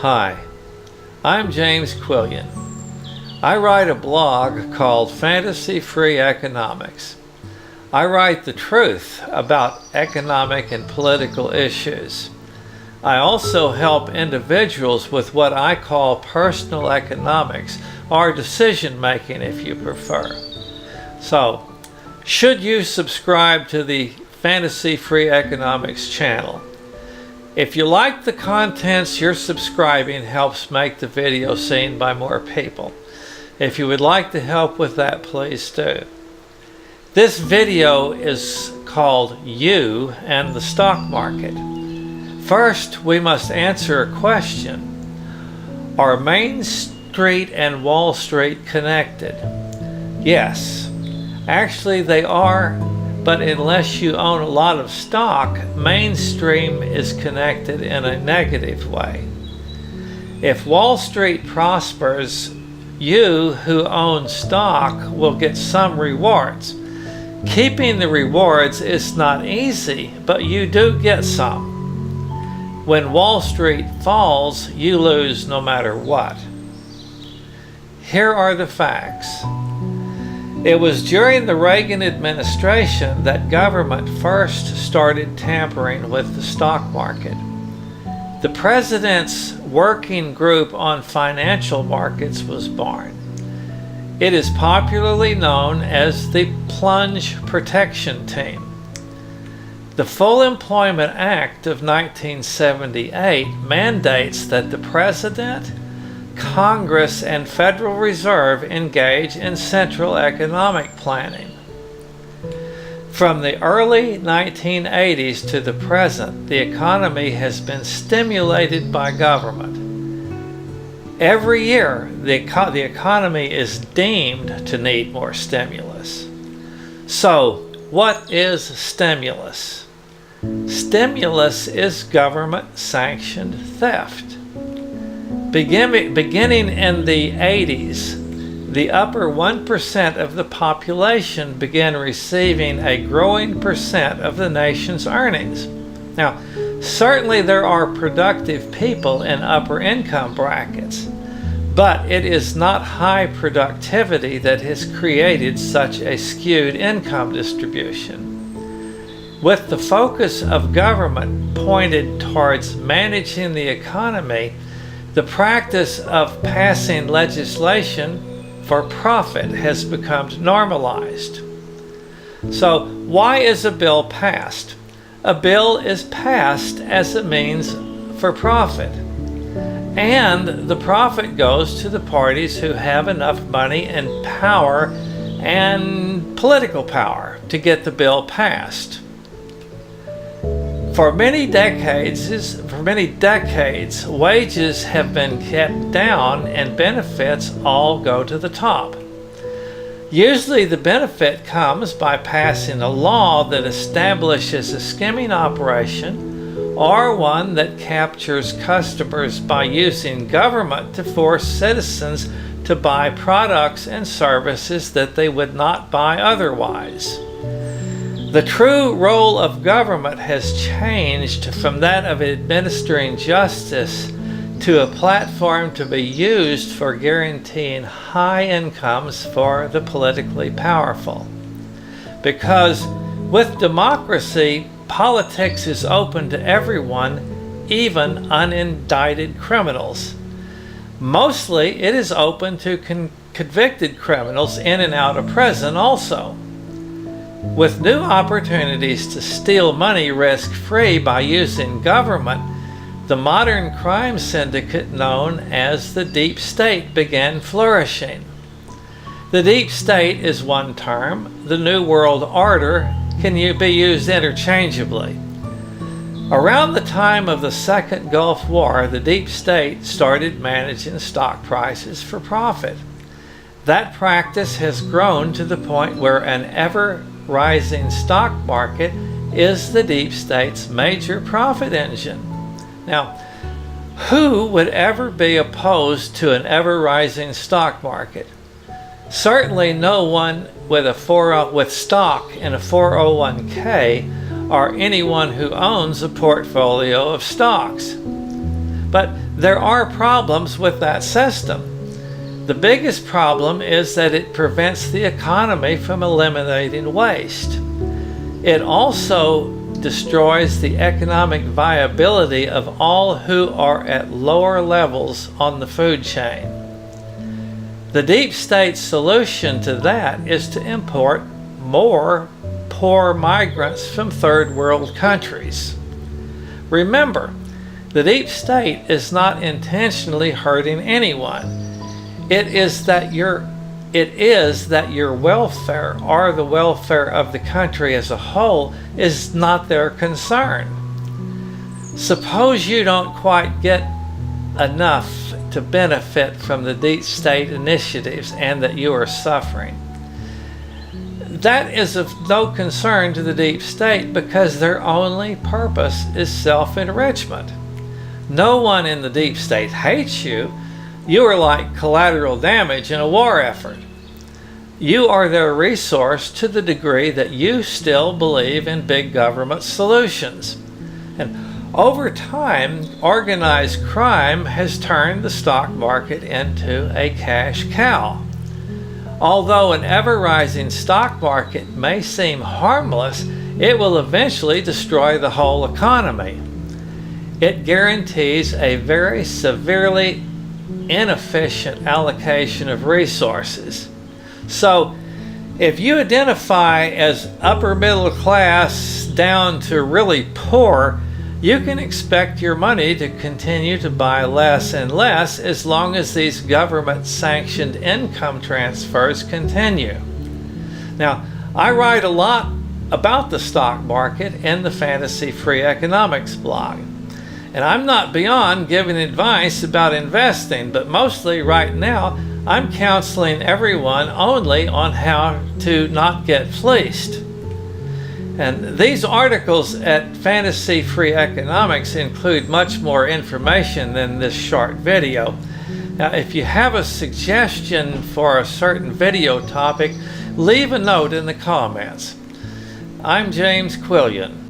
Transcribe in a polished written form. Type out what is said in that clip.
Hi, I'm James Quillian. I write a blog called Fantasy Free Economics. I write the truth about economic and political issues. I also help individuals with what I call personal economics, or decision making if you prefer. So, should you subscribe to the Fantasy Free Economics channel? If you like the contents you're subscribing, helps make the video seen by more people. If you would like to help with that, please do. This video is called You and the Stock Market. First, we must answer a question. Are Main Street and Wall Street connected? Yes, actually they are. But unless you own a lot of stock, mainstream is connected in a negative way. If Wall Street prospers, you who own stock will get some rewards. Keeping the rewards is not easy, but you do get some. When Wall Street falls, you lose no matter what. Here are the facts. It was during the Reagan administration that government first started tampering with the stock market. The president's working group on financial markets was born. It is popularly known as the Plunge Protection Team. The Full Employment Act of 1978 mandates that the president, Congress, and Federal Reserve engage in central economic planning. From the early 1980s to the present, the economy has been stimulated by government. Every year, the economy is deemed to need more stimulus. So, what is stimulus? Stimulus is government-sanctioned theft. Beginning in the 80s, the upper 1% of the population began receiving a growing percent of the nation's earnings. Now, certainly there are productive people in upper income brackets, but it is not high productivity that has created such a skewed income distribution. With the focus of government pointed towards managing the economy, the practice of passing legislation for profit has become normalized. So, why is a bill passed? A bill is passed as a means for profit. And the profit goes to the parties who have enough money and power and political power to get the bill passed. For many decades, wages have been kept down and benefits all go to the top. Usually the benefit comes by passing a law that establishes a skimming operation or one that captures customers by using government to force citizens to buy products and services that they would not buy otherwise. The true role of government has changed from that of administering justice to a platform to be used for guaranteeing high incomes for the politically powerful. Because with democracy, politics is open to everyone, even unindicted criminals. Mostly it is open to convicted criminals in and out of prison also. With new opportunities to steal money risk-free by using government, the modern crime syndicate known as the Deep State began flourishing. The Deep State is one term. The New World Order can be used interchangeably. Around the time of the Second Gulf War, the Deep State started managing stock prices for profit. That practice has grown to the point where an ever-rising stock market is the Deep State's major profit engine. Now, who would ever be opposed to an ever-rising stock market? Certainly no one with stock in a 401k or anyone who owns a portfolio of stocks. But There are problems with that system. The biggest problem is that it prevents the economy from eliminating waste. It also destroys the economic viability of all who are at lower levels on the food chain. The deep state solution to that is to import more poor migrants from third world countries. Remember, the deep state is not intentionally hurting anyone. It is that your welfare or the welfare of the country as a whole is not their concern. Suppose you don't quite get enough to benefit from the deep state initiatives and that you are suffering. That is of no concern to the deep state because their only purpose is self-enrichment. No one in the deep state hates you. You are like collateral damage in a war effort. You are their resource to the degree that you still believe in big government solutions. And over time, organized crime has turned the stock market into a cash cow. Although an ever-rising stock market may seem harmless, it will eventually destroy the whole economy. It guarantees a very severely inefficient allocation of resources. So if you identify as upper middle class down to really poor, you can expect your money to continue to buy less and less as long as these government-sanctioned income transfers continue. Now, I write a lot about the stock market in the Fantasy Free Economics blog. And I'm not beyond giving advice about investing, but mostly right now I'm counseling everyone only on how to not get fleeced. And these articles at Fantasy Free Economics include much more information than this short video. Now, if you have a suggestion for a certain video topic, leave a note in the comments. I'm James Quillian.